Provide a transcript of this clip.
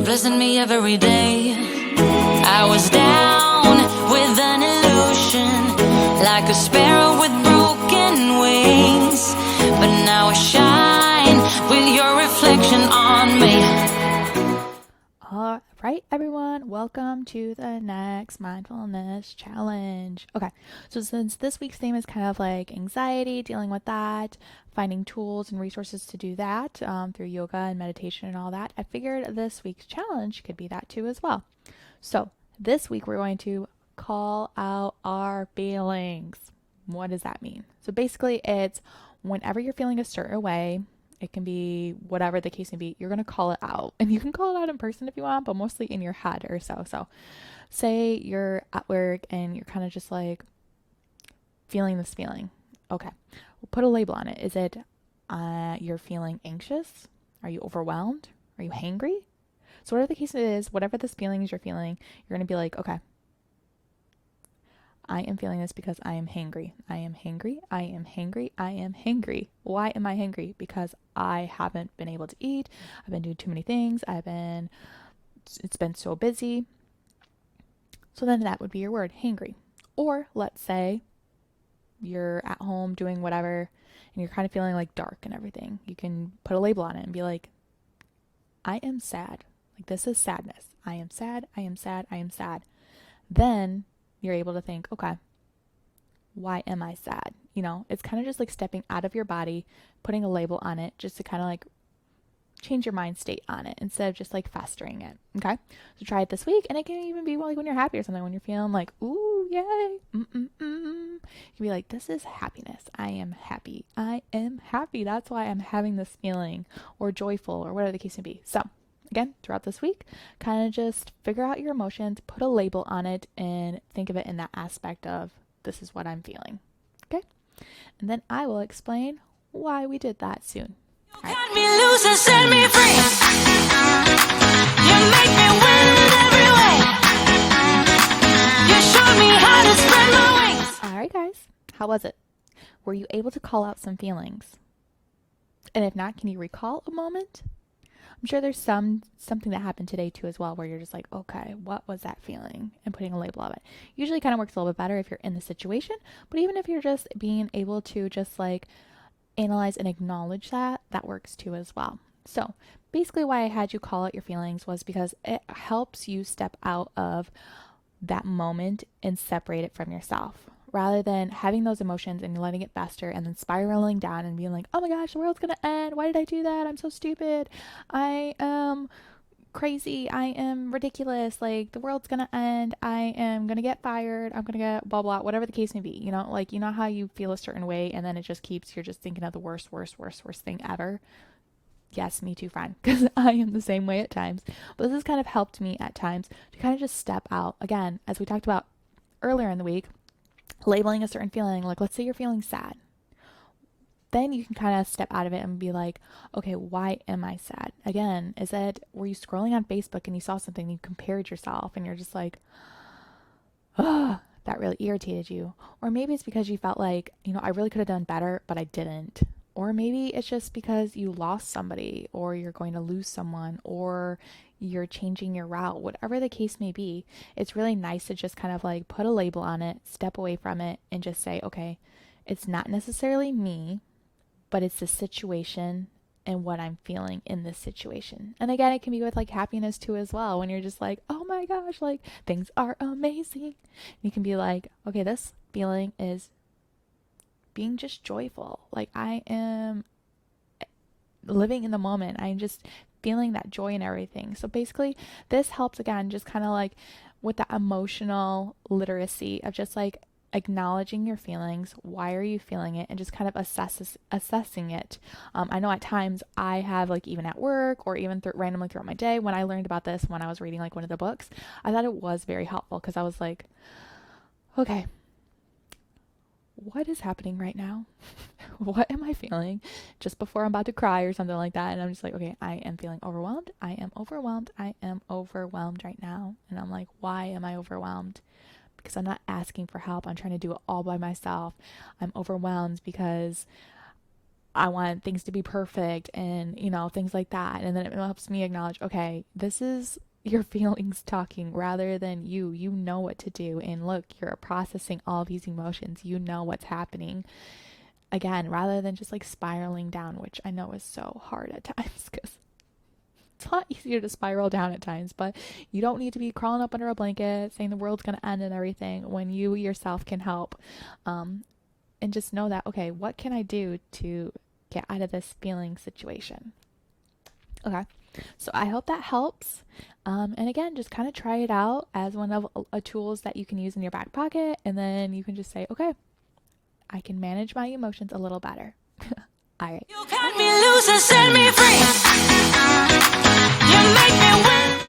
blessing me every day. I was down with an illusion, like a sparrow with broken wings, but now I shine with your reflection on me. All right, everyone, welcome to the next mindfulness challenge. Okay, so since this week's theme is kind of like anxiety, dealing with that, finding tools and resources to do that through yoga and meditation and all that, I figured this week's challenge could be that too as well. So this week we're going to call out our feelings. What does that mean? So basically it's whenever you're feeling a certain way, it can be whatever the case may be, you're going to call it out. And you can call it out in person if you want, but mostly in your head or so. So say you're at work and you're kind of just like feeling this feeling. Okay, we'll put a label on it. Is it you're feeling anxious? Are you overwhelmed? Are you hangry? So whatever the case is, whatever this feeling is you're feeling, you're going to be like, okay, I am feeling this because I am hangry. I am hangry. I am hangry. I am hangry. Why am I hangry? Because I haven't been able to eat. I've been doing too many things. It's been so busy. So then that would be your word, hangry. Or let's say you're at home doing whatever and you're kind of feeling like dark and everything. You can put a label on it and be like, I am sad. Like this is sadness. I am sad. I am sad. I am sad. Then you're able to think, okay, why am I sad? You know, it's kind of just like stepping out of your body, putting a label on it just to kind of like change your mind state on it instead of just like festering it. Okay. So try it this week. And it can even be like when you're happy or something, when you're feeling like, ooh, yay. You can be like, this is happiness. I am happy. I am happy. That's why I'm having this feeling, or joyful, or whatever the case may be. So again, throughout this week, kind of just figure out your emotions, put a label on it, and think of it in that aspect of, this is what I'm feeling. Okay? And then I will explain why we did that soon. You got me loose and set me free. You make me win in every way. You showed me how to spread my wings. All right, guys. How was it? Were you able to call out some feelings? And if not, can you recall a moment? I'm sure there's something that happened today too as well where you're just like, okay, what was that feeling? And putting a label of it. Usually kind of works a little bit better if you're in the situation, but even if you're just being able to just like analyze and acknowledge that works too as well. So basically why I had you call out your feelings was because it helps you step out of that moment and separate it from yourself, rather than having those emotions and letting it fester and then spiraling down and being like, oh my gosh, the world's gonna end. Why did I do that? I'm so stupid. I am crazy. I am ridiculous. Like the world's gonna end. I am gonna get fired. I'm gonna get blah blah, whatever the case may be. You know, like you know how you feel a certain way and then it just keeps, you're just thinking of the worst thing ever. Yes, me too, friend, because I am the same way at times. But this has kind of helped me at times to kind of just step out. Again, as we talked about earlier in the week, labeling a certain feeling, like let's say you're feeling sad. Then you can kind of step out of it and be like, okay, why am I sad? Again, were you scrolling on Facebook and you saw something and you compared yourself and you're just like, oh, that really irritated you. Or maybe it's because you felt like, I really could have done better, but I didn't. Or maybe it's just because you lost somebody, or you're going to lose someone, or you're changing your route, whatever the case may be. It's really nice to just kind of like put a label on it, step away from it, and just say, okay, it's not necessarily me, but it's the situation and what I'm feeling in this situation. And again, it can be with like happiness too as well, when you're just like, oh my gosh, like things are amazing. You can be like, okay, this feeling is being just joyful. Like I am living in the moment. I'm just feeling that joy and everything. So basically this helps, again, just kind of like with that emotional literacy of just like acknowledging your feelings. Why are you feeling it? And just kind of assessing it. I know at times I have, like, even at work or even randomly throughout my day, when I learned about this, when I was reading like one of the books, I thought it was very helpful, because I was like, okay, what is happening right now? What am I feeling just before I'm about to cry or something like that? And I'm just like, okay, I am feeling overwhelmed. I am overwhelmed. I am overwhelmed right now. And I'm like, why am I overwhelmed? Because I'm not asking for help. I'm trying to do it all by myself. I'm overwhelmed because I want things to be perfect and, you know, things like that. And then it helps me acknowledge, okay, this is your feelings talking rather than you. You know what to do. And look, you're processing all these emotions. You know what's happening. Again, rather than just like spiraling down, which I know is so hard at times because it's a lot easier to spiral down at times, but you don't need to be crawling up under a blanket saying the world's going to end and everything when you yourself can help. And just know that, okay, what can I do to get out of this feeling situation? Okay, so I hope that helps. And again, just kind of try it out as one of tools that you can use in your back pocket. And then you can just say, okay, I can manage my emotions a little better. All right. You cut me loose and set me free. You make me win.